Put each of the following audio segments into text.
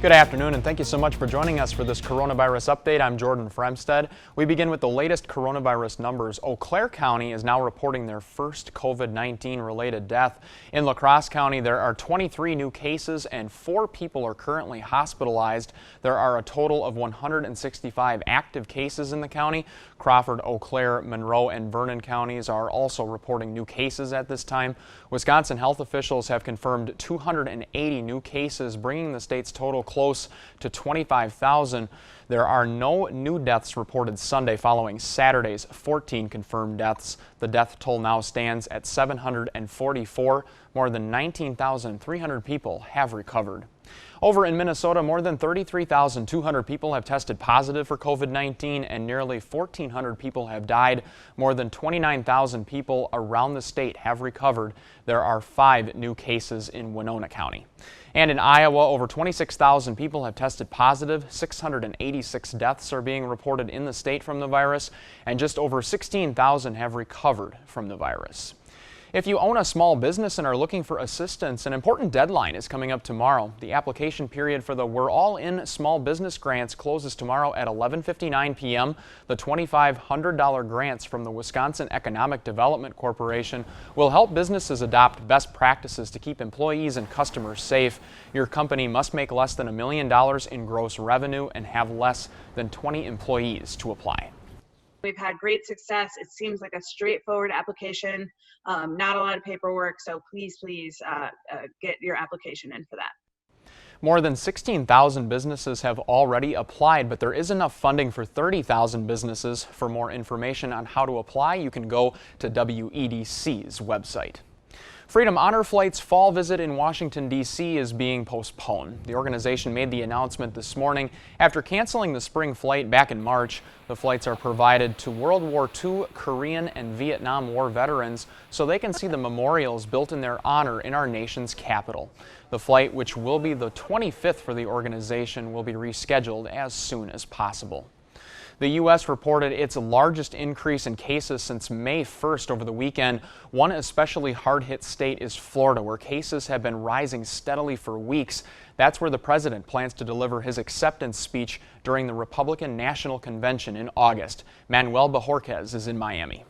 Good afternoon, and thank you so much for joining us for this coronavirus update. I'm Jordan Fremstead. We begin with the latest coronavirus numbers. Eau Claire County is now reporting their first COVID-19 related death. In La Crosse County, there are 23 new cases and 4 people are currently hospitalized. There are a total of 165 active cases in the county. Crawford, Eau Claire, Monroe, and Vernon counties are also reporting new cases at this time. Wisconsin health officials have confirmed 280 new cases, bringing the state's total close to 25,000. There are no new deaths reported Sunday following Saturday's 14 confirmed deaths. The death toll now stands at 744. More than 19,300 people have recovered. Over in Minnesota, more than 33,200 people have tested positive for COVID-19 and nearly 1,400 people have died. More than 29,000 people around the state have recovered. There are 5 new cases in Winona County. And in Iowa, over 26,000 people have tested positive. 686 deaths are being reported in the state from the virus, and just over 16,000 have recovered from the virus. If you own a small business and are looking for assistance, an important deadline is coming up tomorrow. The application period for the We're All In Small Business Grants closes tomorrow at 11:59 p.m. The $2,500 grants from the Wisconsin Economic Development Corporation will help businesses adopt best practices to keep employees and customers safe. Your company must make less than $1 million in gross revenue and have less than 20 employees to apply. We've had great success. It seems like a straightforward application, not a lot of paperwork, so please get your application in for that. More than 16,000 businesses have already applied, but there is enough funding for 30,000 businesses. For more information on how to apply, you can go to WEDC's website. Freedom Honor Flight's fall visit in Washington, D.C. is being postponed. The organization made the announcement this morning after canceling the spring flight back in March. The flights are provided to World War II, Korean, and Vietnam War veterans so they can see the memorials built in their honor in our nation's capital. The flight, which will be the 25th for the organization, will be rescheduled as soon as possible. The U.S. reported its largest increase in cases since May 1st over the weekend. One especially hard-hit state is Florida, where cases have been rising steadily for weeks. That's where the president plans to deliver his acceptance speech during the Republican National Convention in August. Manuel Bajorquez is in Miami.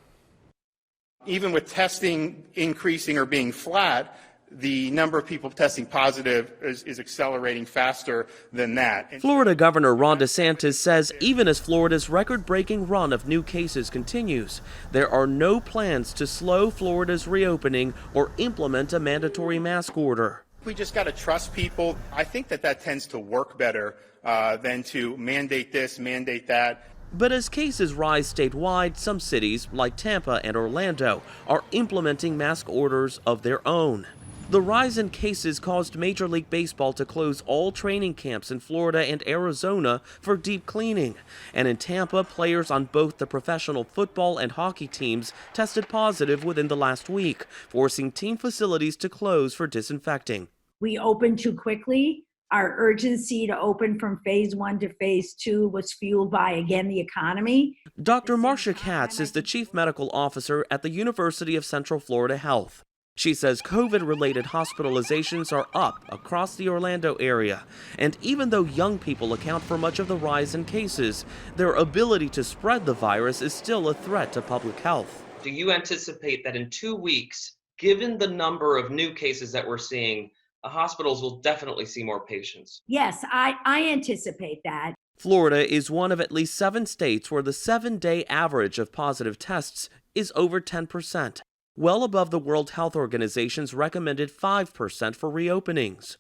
Even with testing increasing or being flat, the number of people testing positive is accelerating faster than that. Florida Governor Ron DeSantis says even as Florida's record-breaking run of new cases continues, there are no plans to slow Florida's reopening or implement a mandatory mask order. We just got to trust people. I think that tends to work better than to mandate this, mandate that. But as cases rise statewide, some cities, like Tampa and Orlando, are implementing mask orders of their own. The rise in cases caused Major League Baseball to close all training camps in Florida and Arizona for deep cleaning. And in Tampa, players on both the professional football and hockey teams tested positive within the last week, forcing team facilities to close for disinfecting. We opened too quickly. Our urgency to open from phase 1 to phase 2 was fueled by, again, the economy. Dr. Marcia Katz is the chief medical officer at the University of Central Florida Health. She says COVID-related hospitalizations are up across the Orlando area, and even though young people account for much of the rise in cases, their ability to spread the virus is still a threat to public health. Do you anticipate that in 2 weeks, given the number of new cases that we're seeing, hospitals will definitely see more patients? Yes, I anticipate that. Florida is one of at least 7 states where the 7-day average of positive tests is over 10%. Well above the World Health Organization's recommended 5% for reopenings.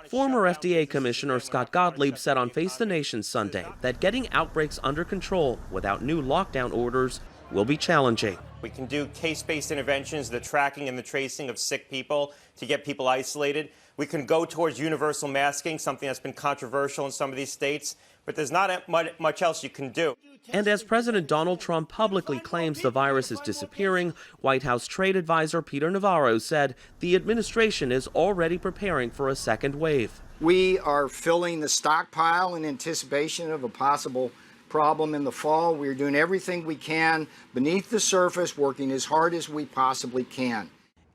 Former FDA Commissioner Scott Gottlieb said on Face the Nation Sunday that getting outbreaks under control without new lockdown orders will be challenging. We can do case-based interventions, the tracking and the tracing of sick people to get people isolated. We can go towards universal masking, something that's been controversial in some of these states, but there's not much else you can do. And as President Donald Trump publicly claims the virus is disappearing, White House trade advisor Peter Navarro said the administration is already preparing for a second wave. We are filling the stockpile in anticipation of a possible problem in the fall. We're doing everything we can beneath the surface, working as hard as we possibly can.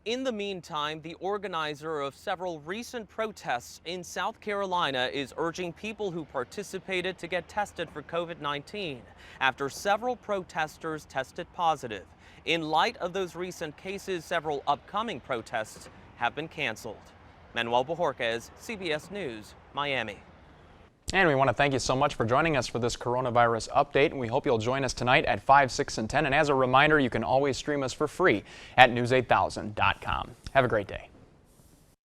In the meantime, the organizer of several recent protests in South Carolina is urging people who participated to get tested for COVID-19 after several protesters tested positive. In light of those recent cases, several upcoming protests have been canceled. Manuel Bojorquez, CBS News, Miami. And we want to thank you so much for joining us for this coronavirus update. We hope you'll join us tonight at 5, 6, and 10. And as a reminder, you can always stream us for free at news8000.com. Have a great day.